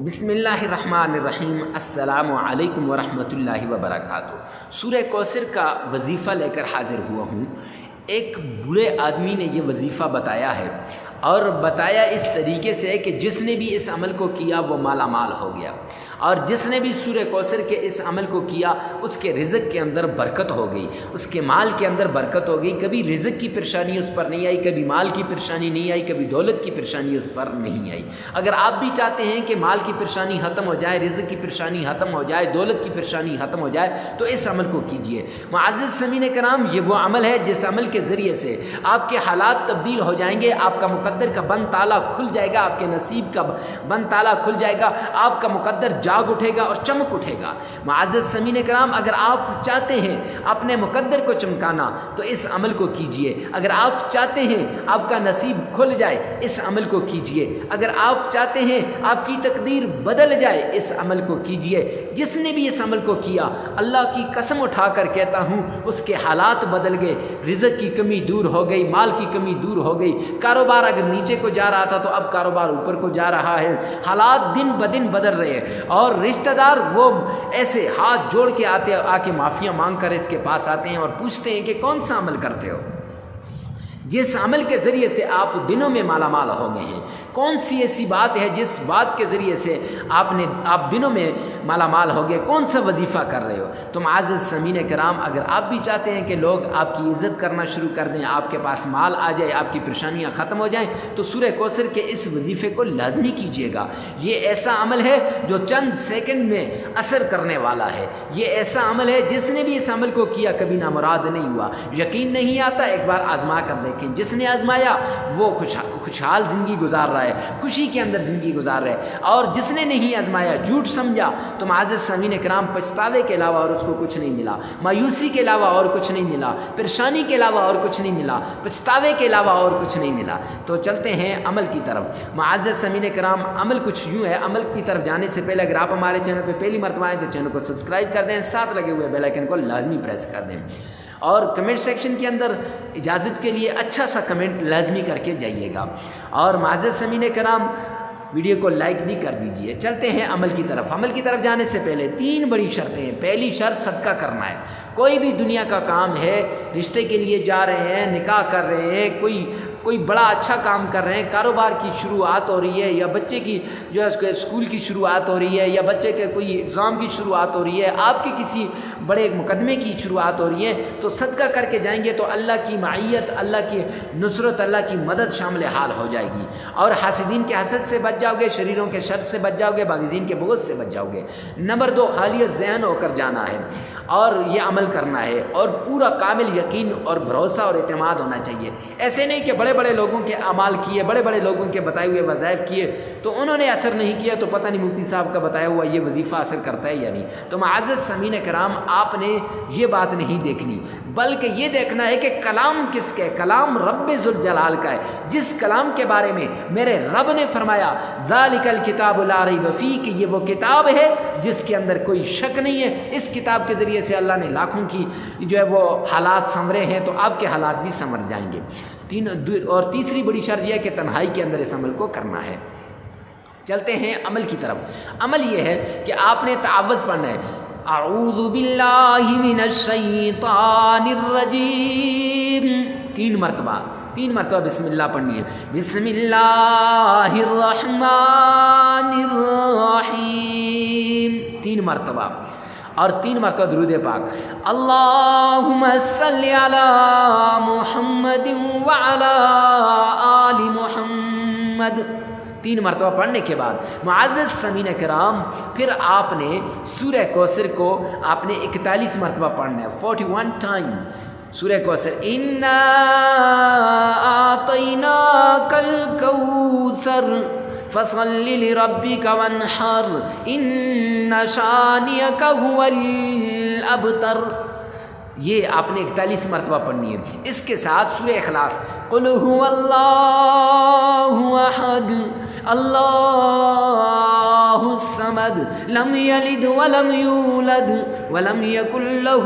بسم اللہ الرحمن الرحیم۔ السلام علیکم ورحمۃ اللہ وبرکاتہ۔ سورہ کوثر کا وظیفہ لے کر حاضر ہوا ہوں۔ ایک بوڑھے آدمی نے یہ وظیفہ بتایا ہے اور بتایا اس طریقے سے کہ جس نے بھی اس عمل کو کیا وہ مالا مال ہو گیا، اور جس نے بھی سورہ کوثر کے اس عمل کو کیا اس کے رزق کے اندر برکت ہو گئی، اس کے مال کے اندر برکت ہو گئی۔ کبھی رزق کی پریشانی اس پر نہیں آئی، کبھی مال کی پریشانی نہیں آئی، کبھی دولت کی پریشانی اس پر نہیں آئی۔ اگر آپ بھی چاہتے ہیں کہ مال کی پریشانی ختم ہو جائے، رزق کی پریشانی ختم ہو جائے، دولت کی پریشانی ختم ہو جائے تو اس عمل کو کیجئے۔ معزز سامعین کرام، یہ وہ عمل ہے جس عمل کے ذریعے سے آپ کے حالات تبدیل ہو جائیں گے، آپ کا مقدر کا بند تالا کھل جائے گا، آپ کے نصیب کا بند تالا کھل جائے گا، آپ کا مقدر جاگ اٹھے گا اور چمک اٹھے گا۔ معزز سامعین کرام، اگر آپ چاہتے ہیں اپنے مقدر کو چمکانا تو اس عمل کو کیجئے۔ اگر آپ چاہتے ہیں آپ کا نصیب کھل جائے، اس عمل کو کیجئے۔ اگر آپ چاہتے ہیں آپ کی تقدیر بدل جائے، اس عمل کو کیجئے۔ جس نے بھی اس عمل کو کیا، اللہ کی قسم اٹھا کر کہتا ہوں اس کے حالات بدل گئے، رزق کی کمی دور ہو گئی، مال کی کمی دور ہو گئی، کاروبار اگر نیچے کو جا رہا تھا تو اب کاروبار اوپر کو جا رہا ہے، حالات دن بدن بدل رہے ہیں، اور رشتہ دار وہ ایسے ہاتھ جوڑ کے آ کے معافیاں مانگ کر اس کے پاس آتے ہیں اور پوچھتے ہیں کہ کون سا عمل کرتے ہو؟ جس عمل کے ذریعے سے آپ دنوں میں مالا مال ہو گئے ہیں، کون سی ایسی بات ہے جس بات کے ذریعے سے آپ دنوں میں مالا مال ہو گئے؟ کون سا وظیفہ کر رہے ہو؟ تو معزز سامعین کرام، اگر آپ بھی چاہتے ہیں کہ لوگ آپ کی عزت کرنا شروع کر دیں، آپ کے پاس مال آ جائے، آپ کی پریشانیاں ختم ہو جائیں، تو سورہ کوثر کے اس وظیفے کو لازمی کیجیے گا۔ یہ ایسا عمل ہے جو چند سیکنڈ میں اثر کرنے والا ہے۔ یہ ایسا عمل ہے جس نے بھی اس عمل کو کیا کبھی نامراد نہیں ہوا۔ یقین نہیں آتا؟ ایک بار آزما کر دیکھیں۔ جس نے آزمایا وہ خوشحال زندگی گزار رہا ہے، خوشی کے اندر زندگی گزار رہا ہے، اور جس نے نہیں آزمایا، جھوٹ سمجھا، تو معزز سامعین کرام پچھتاوے کے علاوہ اور اس کو کچھ نہیں ملا، مایوسی کے علاوہ اور کچھ نہیں ملا، پریشانی کے علاوہ اور کچھ نہیں ملا، پچھتاوے کے علاوہ اور کچھ نہیں ملا۔ تو چلتے ہیں عمل کی طرف۔ معزز سامعین کرام، عمل کچھ یوں ہے۔ عمل کی طرف جانے سے پہلے اگر آپ ہمارے چینل پہ پہلی مرتبہ آئیں تو چینل کو سبسکرائب کر دیں، ساتھ لگے ہوئے بیل آئیکن کو لازمی پریس کر دیں، اور کمنٹ سیکشن کے اندر اجازت کے لیے اچھا سا کمنٹ لازمی کر کے جائیے گا، اور معزز سامعین کرام ویڈیو کو لائک بھی کر دیجئے۔ چلتے ہیں عمل کی طرف۔ عمل کی طرف جانے سے پہلے 3 بڑی شرطیں ہیں۔ پہلی شرط صدقہ کرنا ہے۔ کوئی بھی دنیا کا کام ہے، رشتے کے لیے جا رہے ہیں، نکاح کر رہے ہیں، کوئی بڑا اچھا کام کر رہے ہیں، کاروبار کی شروعات ہو رہی ہے، یا بچے کی جو ہے اسکول کی شروعات ہو رہی ہے، یا بچے کے کوئی ایگزام کی شروعات ہو رہی ہے، آپ کے کسی بڑے مقدمے کی شروعات ہو رہی ہے، تو صدقہ کر کے جائیں گے تو اللہ کی معیت، اللہ کی نصرت، اللہ کی مدد شامل حال ہو جائے گی، اور حاسدین کے حسد سے بچ جاؤ گے، شریروں کے شر سے بچ جاؤ گے، باغزین کے بغض سے بچ جاؤ گے۔ نمبر 2، خالی ذہن ہو کر جانا ہے اور یہ عمل کرنا ہے، اور پورا کامل یقین اور بھروسہ اور اعتماد ہونا چاہیے۔ ایسے نہیں کہ بڑے بڑے لوگوں کے اعمال کیے، بڑے بڑے لوگوں کے بتائے ہوئے وظائف کیے تو انہوں نے اثر نہیں کیا، تو پتہ نہیں مفتی صاحب کا بتایا ہوا یہ وظیفہ اثر کرتا ہے یا نہیں۔ تو معزز سامعین کرام، آپ نے یہ بات نہیں دیکھنی، بلکہ یہ دیکھنا ہے کہ کلام کس کا ہے؟ کلام رب ذوالجلال کا ہے، جس کلام کے بارے میں میرے رب نے فرمایا ذالک الکتاب لا ریب فیہ، کہ یہ وہ کتاب ہے جس کے اندر کوئی شک نہیں ہے۔ اس کتاب کے ذریعے سے اللہ نے لاکھوں کی جو ہے وہ حالات سنورے ہیں، تو آپ کے حالات بھی سنور جائیں گے۔ اور تیسری بڑی شرط یہ ہے کہ تنہائی کے اندر اس عمل کو کرنا ہے۔ چلتے ہیں عمل کی طرف۔ عمل یہ ہے کہ آپ نے تعوذ پڑھنا ہے، اعوذ باللہ من الشیطان الرجیم، 3 مرتبہ بسم اللہ پڑھنی ہے۔ بسم اللہ الرحمن الرحیم، 3 مرتبہ، اور 3 مرتبہ درود پاک، اللہم صلی علی محمد وعلی آل محمد، 3 مرتبہ پڑھنے کے بعد معزز سامعین کرام پھر آپ نے سورہ کوثر کو آپ نے 41 مرتبہ پڑھنا ہے، 41 ٹائم سورہ کوثر۔ انا اعطیناک الکوثر فصل لربک وانحر ان شانئک هو الابتر، یہ آپ نے 41 مرتبہ پڑھنی ہے۔ اس کے ساتھ سورہ اخلاص، قل هو اللہ احد اللہ الصمد لم یلد ولم یولد ولم یکن له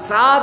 7